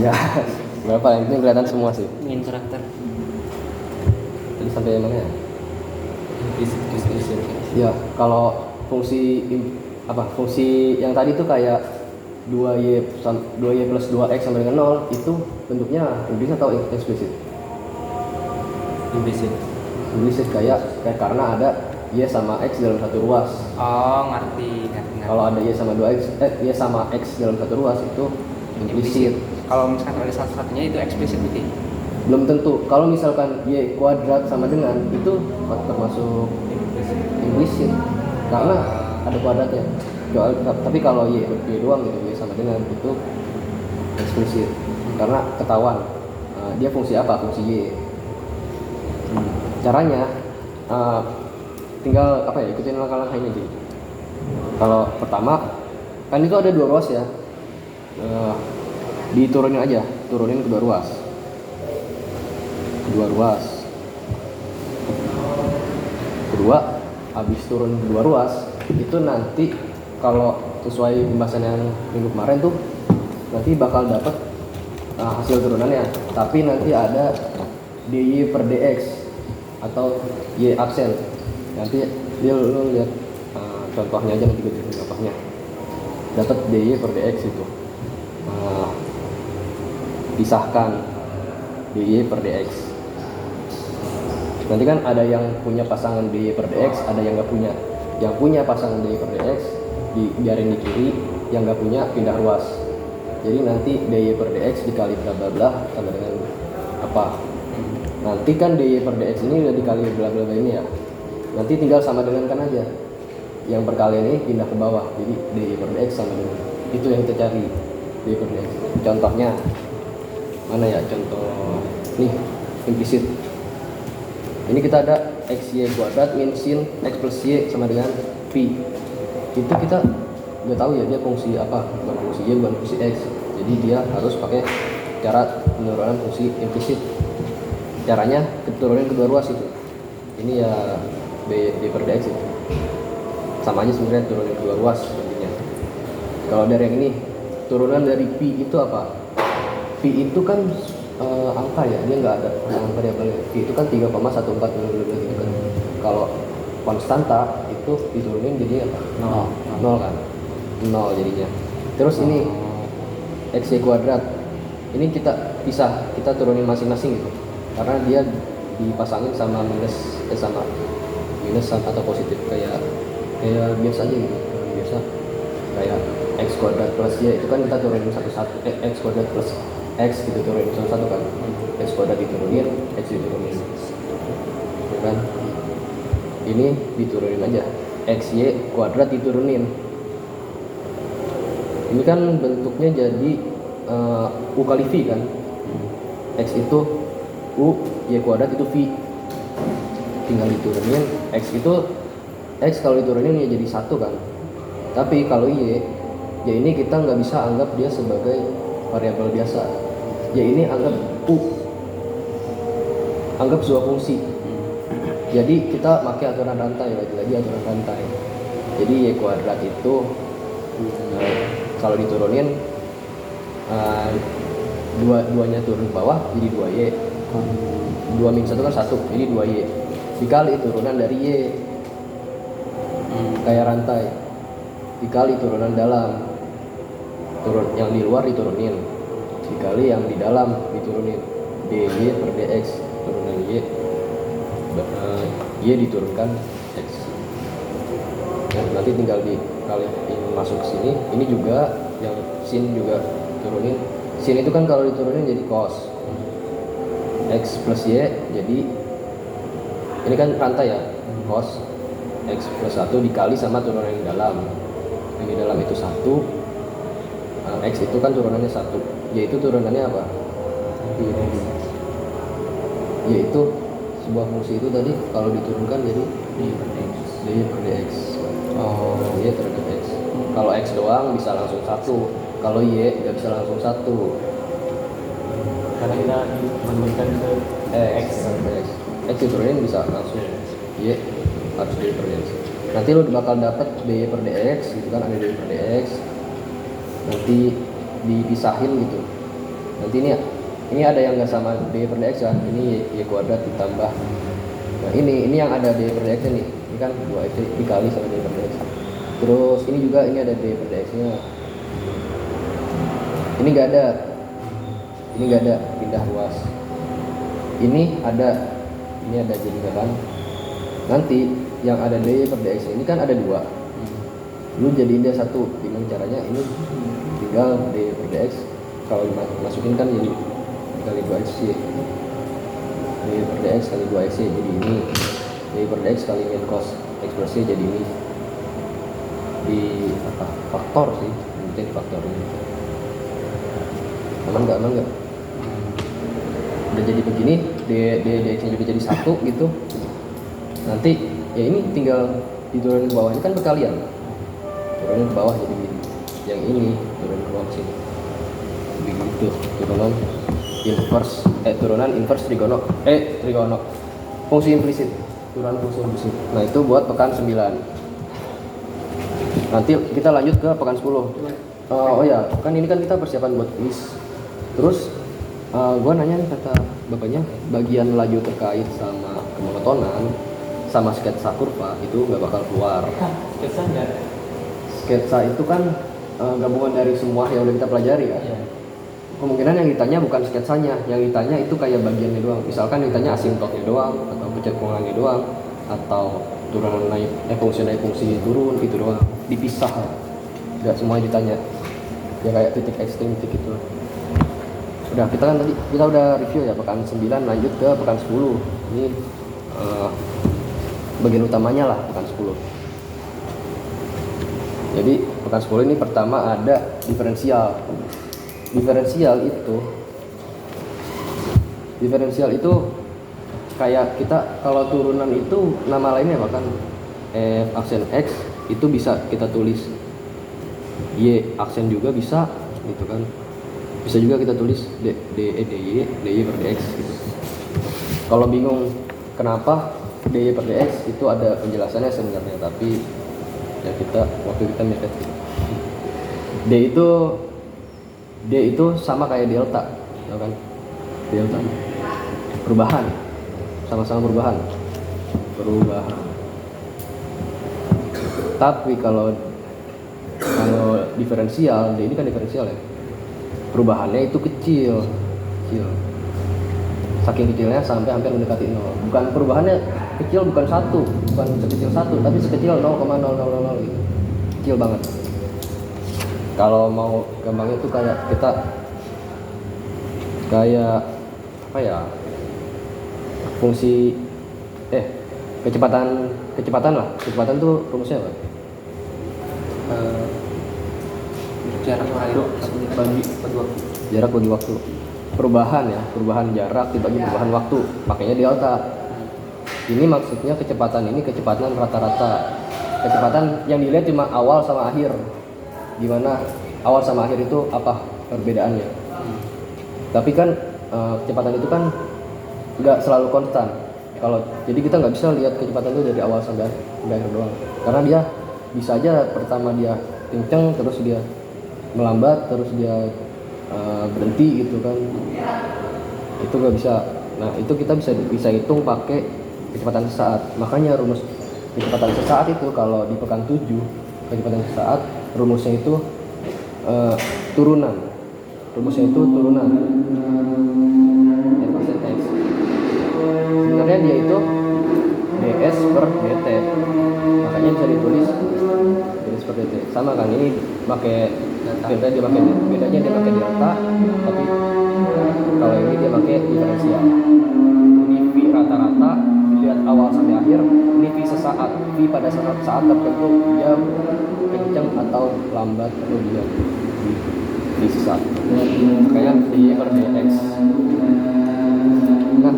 Ya, berapa yang penting kelihatan semua sih. Main karakter. Tadi sampai mana ya? Implicit. Ya, kalau fungsi fungsi yang tadi tuh kayak 2y plus 2x sama dengan 0 itu bentuknya implisit atau eksplisit? Implisit kayak karena ada y sama x dalam satu ruas. Oh, ngerti. Kalau ada y sama 2x y sama x dalam satu ruas itu implisit. Kalau misalkan ada satu-satunya itu eksplisit berarti. Belum tentu. Kalau misalkan y kuadrat sama dengan itu termasuk implisit karena ada kuadratnya. Tapi kalau y doang gitu, y sama dengan itu eksplisit karena ketahuan dia fungsi apa, fungsi y. Caranya tinggal ikutin langkah-langkah ini aja. Kalau pertama kan itu ada dua ruas ya, diturunin aja, turunin kedua ruas. Kedua, habis turun kedua ruas itu nanti kalau sesuai pembahasan yang minggu kemarin tuh nanti bakal dapat hasil turunannya, tapi nanti ada dy per dx atau y absen. Nanti lu lihat contohnya aja, nanti gue tunjukin contohnya. Dapat dy per dx itu pisahkan dy per dx. Nanti kan ada yang punya pasangan dy per dx, ada yang nggak punya. Yang punya pasangan dy per dx biarin di kiri, yang nggak punya pindah ruas. Jadi nanti dy per dx dikali bla bla bla sama dengan apa? Nanti kan dy per dx ini udah dikali bla bla bla ini ya. Nanti tinggal sama dengan kan aja. Yang perkalian ini pindah ke bawah. Jadi dy per dx sama dengan itu yang kita cari, dy per dx. Contohnya mana ya? Contoh nih implisit. Ini kita ada xy kuadrat min sin x plus y sama dengan pi. Itu kita nggak tahu ya dia fungsi apa, bukan fungsi y, bukan fungsi x. Jadi dia harus pakai cara penurunan fungsi implisit. Caranya turunin kedua ruas itu. Ini ya dy per dx itu. Sama aja sebenarnya turunin kedua ruas intinya. Kalau dari yang ini turunan dari pi itu apa? Pi itu kan angka ya, dia nggak ada pasangan variabelnya. Pi itu kan 3,14 gitu kan. Kalau konstanta itu diturunin jadi apa? 0 kan? 0 jadinya. Terus ini xy kuadrat. Ini kita pisah, kita turunin masing-masing gitu. Karena dia dipasangin sama minus atau positif kayak biasa aja gitu. Biasa kayak x kuadrat plus y itu kan kita turunin satu-satu, x kuadrat plus x gitu turunin satu-satu kan. X kuadrat diturunin, x diturunin, ya kan? Ini diturunin aja, xy kuadrat diturunin. Ini kan bentuknya jadi u kali v kan. X itu u, y kuadrat itu v. Tinggal diturunin, x kalau diturunin ya jadi 1 kan. Tapi kalau y, ya ini kita nggak bisa anggap dia sebagai variabel biasa. Ya ini anggap u, anggap sebuah fungsi. Jadi kita pakai aturan rantai, lagi aturan rantai. Jadi y kuadrat itu kalau diturunin duanya turun ke bawah jadi 2y. 2 min 1 kan 1, jadi 2y dikali turunan dari y kayak rantai, dikali turunan dalam, yang di luar diturunin, dikali yang di dalam diturunin, dy per dx turunan y diturunkan x. Nah, nanti tinggal dikali masuk ke sini. Ini juga yang sin juga turunin. Sin itu kan kalau diturunin jadi cos x plus y, jadi ini kan rantai ya, cos x plus 1 dikali sama turunan yang di dalam. Yang di dalam itu 1, x itu kan turunannya 1, y itu turunannya apa? Y itu sebuah fungsi itu tadi kalau diturunkan jadi dy per dx. Y terhadap x. Kalau x doang bisa langsung 1, kalau y nggak bisa langsung 1 karena kita menemukan ke x diturunin bisa langsung, y harus dy per dx. Nanti lu bakal dapat dy per dx gitu kan, ada dy per dx, nanti dipisahin gitu, Nanti ini ada yang nggak sama dy per dx kan, ini y kuadrat ditambah, nah ini yang ada dy per dx nih, ini kan 2x dikali sama dy per dx. Terus ini juga ini ada dy per dx nya, ini nggak ada pindah ruas, ini ada jadinya kan. Nanti yang ada dy per dx ini kan ada 2, lu jadiin dia 1. Gimana caranya? Ini tinggal dy per dx kalau dimasukin kan jadi dikali 2x y, dy per dx kali 2x y jadi ini, dy per dx kali min cos ekspresi jadi ini, di apa faktor sih, jadi faktor ini. Aman nggak udah jadi begini, dx nya juga jadi 1 gitu. Nanti ya ini tinggal diturunin ke bawah, ini kan berkalian, turunin ke bawah jadi begini, yang ini turunin ke bawah sini begitu. Turunan inverse trigono fungsi implisit, turunan fungsi implisit. Nah itu buat pekan 9. Nanti kita lanjut ke pekan 10. Oh ya, kan ini kan kita persiapan buat quiz. Terus gue nanya nih kata bapaknya, bagian laju terkait sama kemonotonan sama sketsa kurva itu nggak bakal keluar. Sketsa itu kan gabungan dari semua yang udah kita pelajari kan. Kemungkinan yang ditanya bukan sketsanya, yang ditanya itu kayak bagiannya doang. Misalkan ditanya asimptotnya doang, atau kecekungannya doang, atau turunan fungsi turun itu doang, dipisah. Nggak semuanya ditanya. Ya kayak titik ekstrim titik itu. Udah, kita udah review ya pekan 9, lanjut ke pekan 10. Ini bagian utamanya lah pekan 10. Jadi pekan 10 ini pertama ada diferensial. Diferensial itu kayak kita kalau turunan itu nama lainnya bahkan f aksen x itu bisa kita tulis y aksen juga bisa gitu kan. Bisa juga kita tulis dy per dx gitu. Kalau bingung kenapa dy per dx itu ada penjelasannya sebenarnya, tapi ya waktu kita mepet gitu. D itu sama kayak delta, ya kan? Delta perubahan, sama-sama perubahan. Tapi kalau diferensial, D ini kan diferensial ya, perubahannya itu kecil. Saking kecilnya sampai hampir mendekati 0. Bukan perubahannya kecil, bukan sekecil 1, tapi sekecil 0,0000 gitu. Kecil banget. Kalau mau gampangnya itu kayak apa ya, fungsi kecepatan lah. Kecepatan tuh rumusnya apa? Jarak bagi waktu. Perubahan jarak dibagi perubahan waktu, makanya delta. Ini maksudnya kecepatan ini kecepatan rata-rata. Kecepatan yang dilihat cuma awal sama akhir. Gimana awal sama akhir itu apa perbedaannya? Tapi kan kecepatan itu kan nggak selalu konstan. Jadi kita nggak bisa lihat kecepatan itu dari awal sampai akhir doang. Karena dia bisa aja pertama dia kenceng, terus dia melambat, terus dia berhenti gitu kan. Itu nggak bisa. Nah itu kita bisa hitung pakai kecepatan sesaat. Makanya rumus kecepatan sesaat itu kalau di pekan 7 kecepatan sesaat rumusnya itu turunan. F(x). Sebenarnya dia itu ds per dt. Makanya bisa ditulis ds per dt. Sama kan, ini pakai delta, bedanya dia pakai delta, tapi kalau ini dia pakai diferensial. Ini v rata-rata dilihat awal sampai akhir, ini v sesaat. V pada saat tertentu dia kencang atau lambat, atau dia v sesaat. Kayak dy per dx. Nah,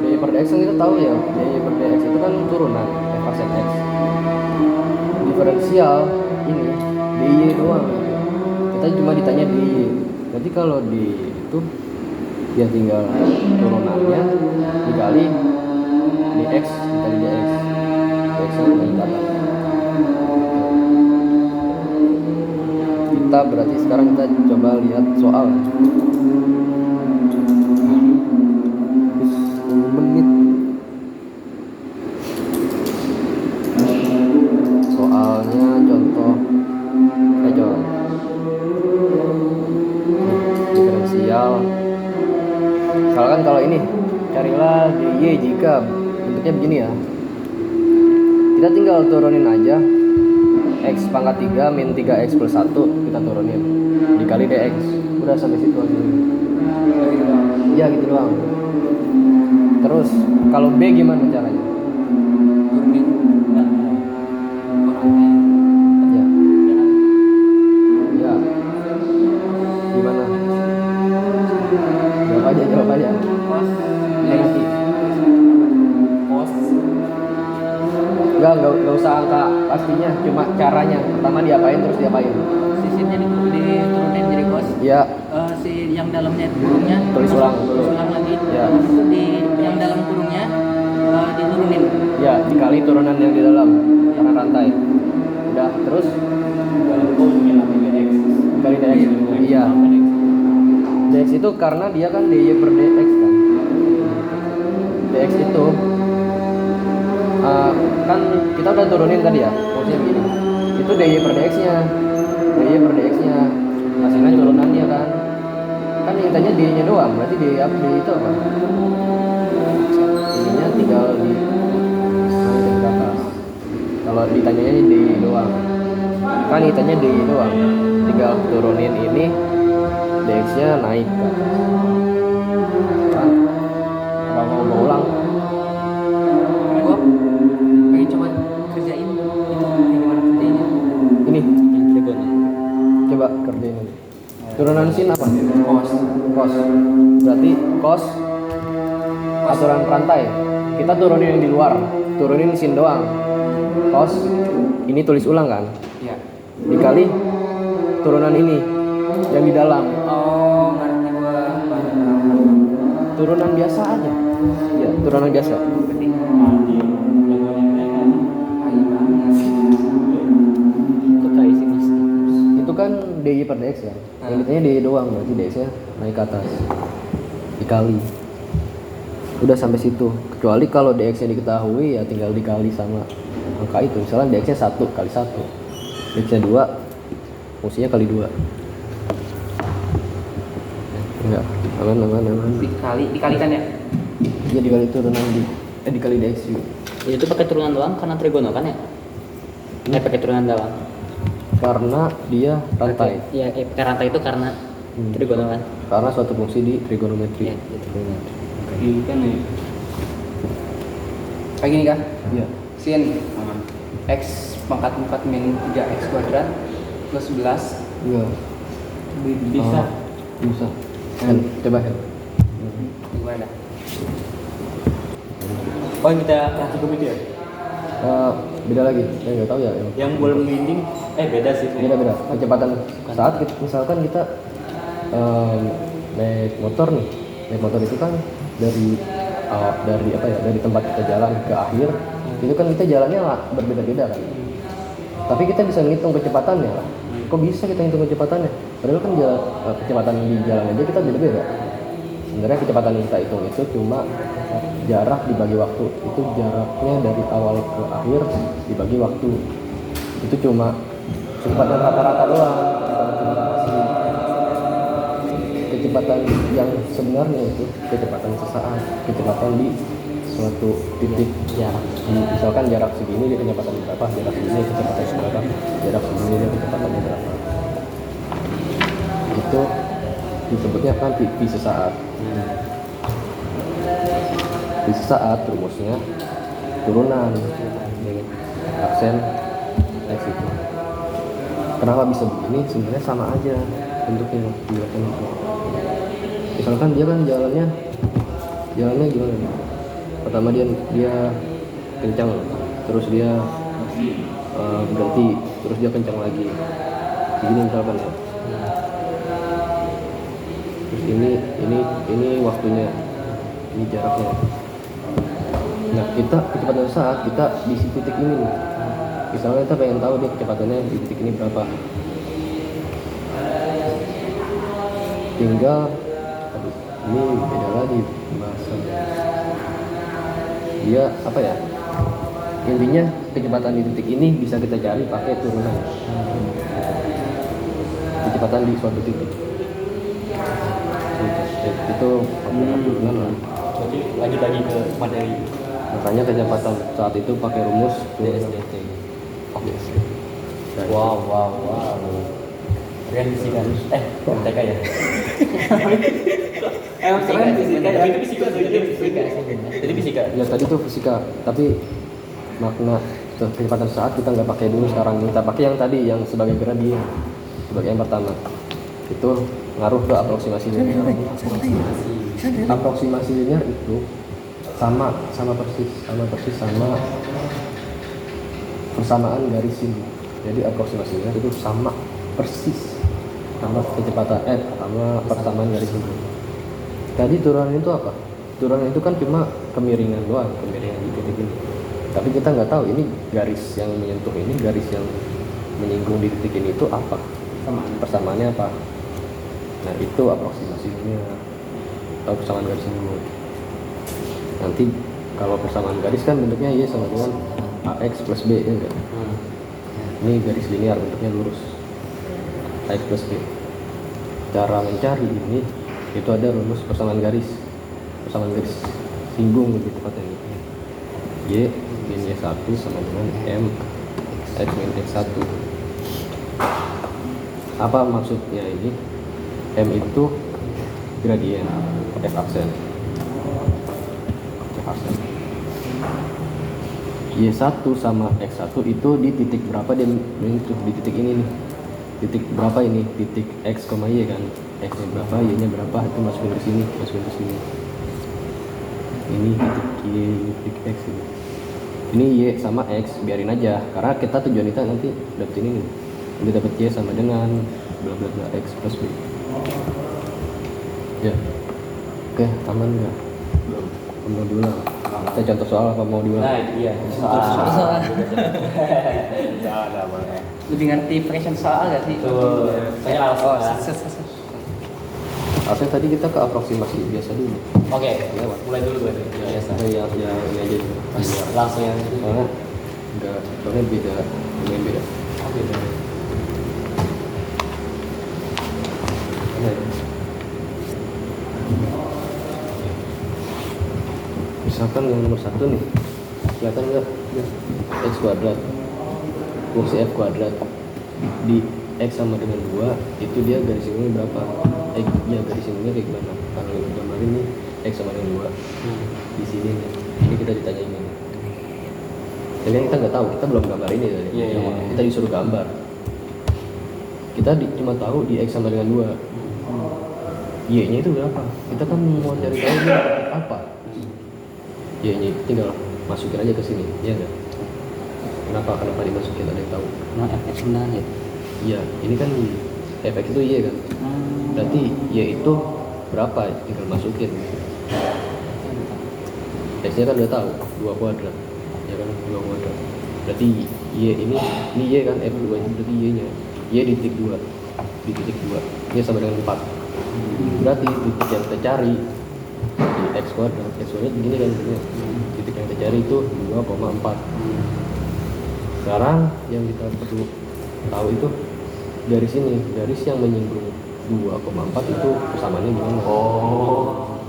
dy per dx kan kita tahu ya, dy per dx itu kan turunan f aksen x. Diferensial ini dy doang. Kita cuma ditanya dy. Nanti kalau di itu dia tinggal turunannya dikali dx dikali dx. Dx sama kita berarti sekarang kita coba lihat soal. misalkan kalau ini carilah dy jika bentuknya begini ya, kita tinggal turunin aja x pangkat 3 min 3x plus 1 kita turunin dikali dx, udah sampai situ aja. Ya gitu doang. Terus kalau b gimana caranya? turunin orangnya. Ya. Ya. Gimana? Jawab aja. Kos Negatif. kos Enggak usah angka pastinya, cuma caranya. Pertama diapain terus diapain. sisirnya diturunin jadi kos. Ya, Si yang dalamnya kurungnya Tulis ulang dulu. tulis ulang lagi. Ya. Terus itu di yang dalam kurungnya diturunin. ya dikali turunan yang di dalam karena rantai. Udah, terus dikali dx. Iya. Dx itu karena dia kan dy per dx kan. Dx itu kan kita udah turunin tadi ya, maksudnya begini. Itu dy per dx-nya. dy per dx-nya. Hasilnya turunannya kan. Kan yang tanya d-nya doang, berarti d itu apa? Ininya tinggal di atas. Kalau ditanyanya d doang. Kan ditanya d doang. Tinggal turunin ini, dx-nya naik ke atas. Kan kalau mau ulang Gua pengen coba kerjain itu gimana kerjanya. ini Yang trigono. coba kerjain ini. Turunan sin apa? Kos. Cos. Berarti cos aturan rantai. Kita turunin yang di luar, turunin sin doang. Cos ini tulis ulang kan? Ya. Dikali turunan ini yang di dalam. Oh, ngerti gua. Turunan biasa aja. Ya, turunan biasa. Gede. Ayo banget. Kota isi mas. Itu kan dy per dx kan. Yang ditanya dy doang, berarti dx-nya naik ke atas. Dikali. Udah sampai situ. Kecuali kalau dx-nya diketahui ya tinggal dikali sama angka itu. Misalnya dx-nya 1 kali 1. Dx-nya 2, fungsinya kali 2. Enggak, aman. Dikalikan ya? Iya dikali turunan dikali dx juga. Itu pakai turunan doang karena trigono kan ya? Pakai turunan doang. Karena dia rantai. Iya, pakai rantai itu karena trigono kan. Karena suatu fungsi di trigonometri. Iya, gitu. Ini kan nih. Kayak gini kah? Iya. Sin x pangkat 4 min 3x kuadrat plus 11 Iya. Bisa. Bisa. Coba Hen. gimana? Oh kita langsung ke video. Beda lagi. Saya nggak tahu ya. Yang bola menggelinding, beda sih. Beda. Kecepatan saat misalkan kita naik motor nih. Naik motor itu kan dari apa ya? Dari tempat kita jalan ke akhir, itu kan kita jalannya berbeda-beda kan. Tapi kita bisa ngitung kecepatannya. Kok bisa kita ngitung kecepatannya? Padahal kan kecepatan di jalan aja kita beda-beda. Sebenarnya kecepatan yang kita hitung itu cuma jarak dibagi waktu. Itu jaraknya dari awal ke akhir dibagi waktu. Itu cuma kecepatan rata-rata doang. Kecepatan yang sebenarnya itu kecepatan sesaat, kecepatan di suatu titik jarak. Misalkan jarak segini dia kecepatan berapa, jarak segini kecepatan berapa, jarak segini dia kecepatan berapa. Itu disebutnya kan pi sesaat. Pi sesaat rumusnya turunan aksen x itu. Kenapa bisa begini? Sebenarnya sama aja bentuknya buatan itu. Misalkan dia kan jalannya gimana nih? Pertama dia kencang, terus dia berhenti, terus dia kencang lagi. Begini misalkan ya. Terus ini waktunya, ini jaraknya. Nah kita kecepatan saat kita di titik ini nih. Misalnya kita pengen tahu dia kecepatannya di titik ini berapa. Tinggal ini beda lagi bahasa. Dia apa ya? Intinya kecepatan di titik ini bisa kita cari pakai turunan. Kecepatan di suatu titik. Gitu. itu pakai turunan lah. Jadi lanjut lagi ke materi Makanya kecepatan saat itu pakai rumus DSDT. Oke. Wow. Keren fisika. MTK ya. Emang keren fisika. Tapi fisika jadi fisika. Ya tadi tuh fisika, tapi makna kecepatan saat kita nggak pakai dulu sekarang, kita pakai yang tadi yang sebagai gradien sebagai yang pertama. Itu ngaruh ke aproksimasi linear. Aproksimasi linear itu sama persis sama persamaan garis ini. Jadi aproksimasi linear itu sama persis sama kecepatan sama persamaan garis ini. Tadi turunan itu apa? Turunan itu kan cuma kemiringan doang, kemiringan di titik ini. Tapi kita nggak tahu ini garis yang menyentuh ini, garis yang menyinggung di titik ini itu apa? Persamaannya apa? Nah itu aproksimasi linear atau persamaan garis ini. Nanti kalau persamaan garis kan bentuknya Y sama dengan AX plus B ya enggak? Ini garis linear bentuknya lurus AX plus B. Cara mencari ini itu ada rumus persamaan garis singgung lebih tepatnya ini. Y min Y1 sama dengan M X min X1. Apa maksudnya ini? M itu gradien F aksen. Y1 sama X1 itu di titik berapa dia menyentuh di titik ini nih. Titik berapa ini? Titik X, Y kan. X-nya berapa, Y-nya berapa, itu masukin ke sini. Ini titik Y, titik X ini. Ini Y sama X, biarin aja. Karena kita tujuan kita nanti dapetin ini. Nanti dapet Y sama dengan bla bla bla X plus B. Ya. Oke, aman nggak? Belum. Mau diulang. Saya contoh soal apa mau diulang? Nah, iya. Soal. Ada boleh. Lebih ngerti fraction soal gak sih? Tuh, saya Oh, alfa. Harusnya tadi kita ke aproksimasi biasa dulu. Oke, mulai dulu berarti. Biasa. Ya ini aja dulu. Langsung yang Soalnya enggak, soalnya beda. Oke. Nah, misalkan yang nomor 1 nih, kelihatan nggak? X kuadrat fungsi F kuadrat di X sama dengan 2 itu dia garis singgungnya berapa? Ya garis singgungnya kayak gimana? Kalau gambar ini X sama dengan 2 di sini nih, ini kita ditanya ini. Jadi kita nggak tahu, kita belum gambar ini tadi. Iya. Kita disuruh gambar. Kita cuma tahu di X sama dengan 2. Y-nya itu berapa? Kita kan mau cari tahu ini apa? Y-nya tinggal masukin aja ke sini, ya enggak? Kenapa dimasukin, ada yang tahu? Nah, efek sebenarnya. Iya, ini kan efek itu Y kan? Berarti Y itu berapa? Tinggal masukin. X-nya kan udah tahu, 2 kuadrat. Ya kan, 2 kuadrat. Berarti Y ini Y kan, F2 itu berarti Y-nya. Y di titik 2. Di titik 2. Y sama dengan 4. Berarti titik yang kita cari di X kuadrat. X kuadrat begini kan. Titik yang kita cari itu 2,4. Sekarang yang kita perlu tahu itu garis ini, garis yang menyinggung 2,4 itu persamaannya gimana? Oh.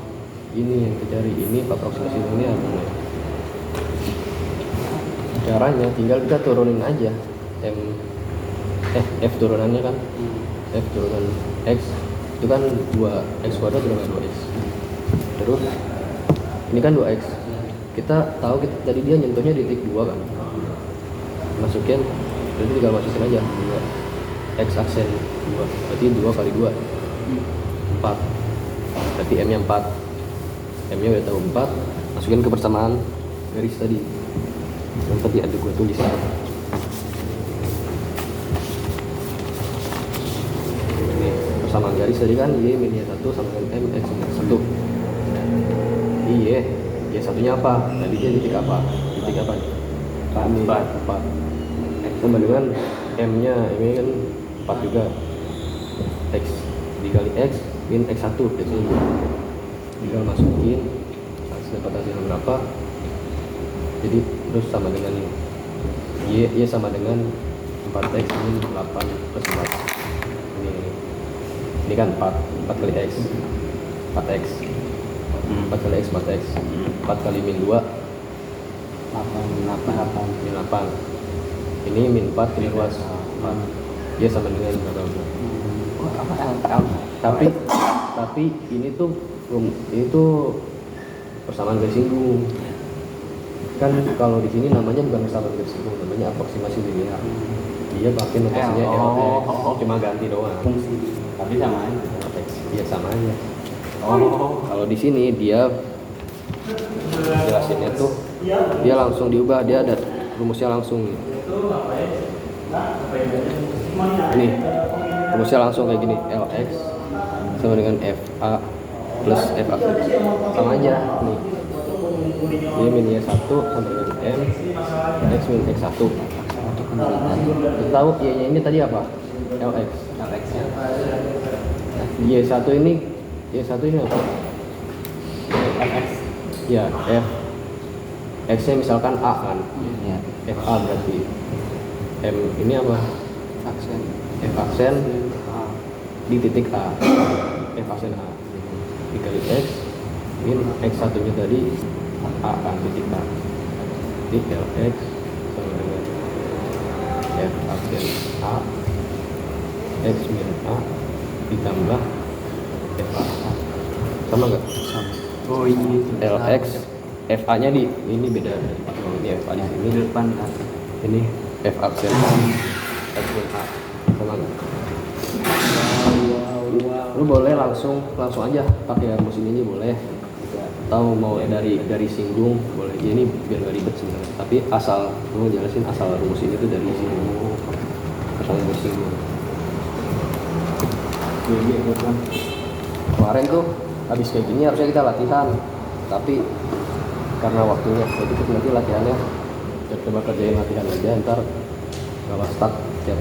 Ini yang kita cari, ini aproksimasi linear. Caranya tinggal kita turunin aja F turunannya kan, F turunan X itu kan 2X kuadrat dengan 2X. Terus ini kan 2X. Kita tahu tadi dia nyentuhnya di titik 2 kan. Masukin, berarti tinggal masukin aja 2 X aksen 2, berarti 2 kali 2 4, berarti M nya 4, M nya udah tahu 4, masukin ke persamaan garis tadi yang tadi ada gue tulis. Ini persamaan garis tadi kan Y min Y1 sama dengan M X min X1. Y satunya apa? Tadi dia titik apa? Titik apa nih? 4 sama dengan M-nya kan 4 juga. X dikali X min X1 biasanya tinggal masukin dapat hasilnya berapa, jadi terus sama dengan ini Y sama dengan 4X min 8 plus 4 ini kan 4 kali X 4x 4 kali x 4x 4 kali min 2 min 8 ini min 4 kali ruas 4 dia sama dengan berapa tapi ini tuh persamaan garis singgung kan. Kalau di sini namanya bukan persamaan garis singgung, namanya aproksimasi linear. Dia pakai notasinya LX. Cuma ganti doang. Fungsi. Tapi sama aja. Iya sama aja. Kalau di sini dia jelasinnya tuh dia langsung diubah, dia ada rumusnya langsung. Ini rumusnya langsung kayak gini, LX sama dengan FA plus FA sama aja nih. Ini minnya 1 sama dengan M X min X1. Kita tahu Y-nya ini tadi apa? LX. Y1 ini apa? FX. Ya, F X-nya misalkan A kan? Ya. FA berarti. M ini apa? aksen F aksen di titik A. F aksen A dikali X min X1 nya tadi A kan titik A. Jadi LX sama dengan F aksen A X min A ditambah FA. Sama nggak? oh ini LX FA nya di ini beda dari kalau ini FA di sini, di depan ini F aksen A X min A. Sama nggak? Lu boleh langsung aja pakai rumus ini boleh, atau mau dari singgung boleh. Ya, ini biar nggak ribet sebenarnya, tapi asal lu jelasin asal rumus ini tuh dari singgung, asal dari singgung. Kemarin tuh habis kayak gini harusnya kita latihan, tapi karena waktunya jadi kita nanti latihannya coba kerjain latihan aja, ntar kalau stuck tiap